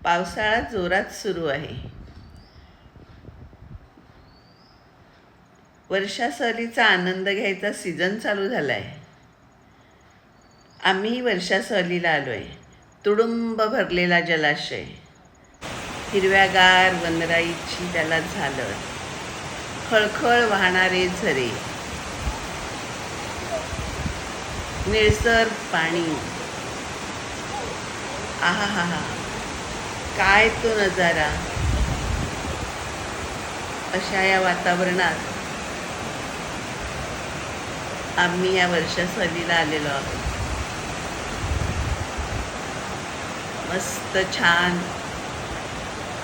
पावसाळा जोरात सुरू आहे. वर्षा सहलीचा आनंद घ्यायचा सीझन चालू झाला आहे. आम्ही वर्षा सहलीला आलो आहे. तुडुंब भरलेला जलाशय, हिरव्यागार वनराईची त्याला झालर, खळखळ वाहणारे झरे, निळसर पाणी. आहा हा हा, काय तो नजारा. अशा या वातावरणात आम्ही या वर्षा सहलीला आलेलो आहोत. मस्त छान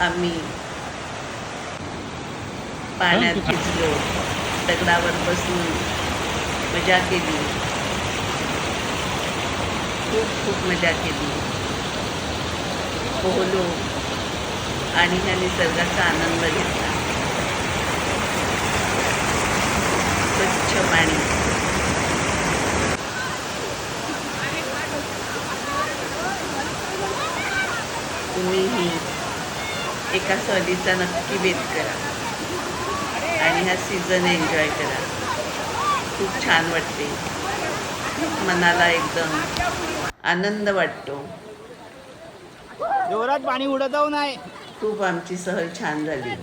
आम्ही पाण्यात भिजलो, दगडावर बसून मजा केली, खूप मजा केली, पोहलो आणि ह्या निसर्गाचा आनंद घेतला. स्वच्छ पाणी, तुम्हीही एका सहलीचा नक्की बेत करा आणि हा सीझन एन्जॉय करा. खूप छान वाटते, मनाला एकदम आनंद वाटतो. जोरात पाणी उडत नाही. खूप आमची सहल छान झाली.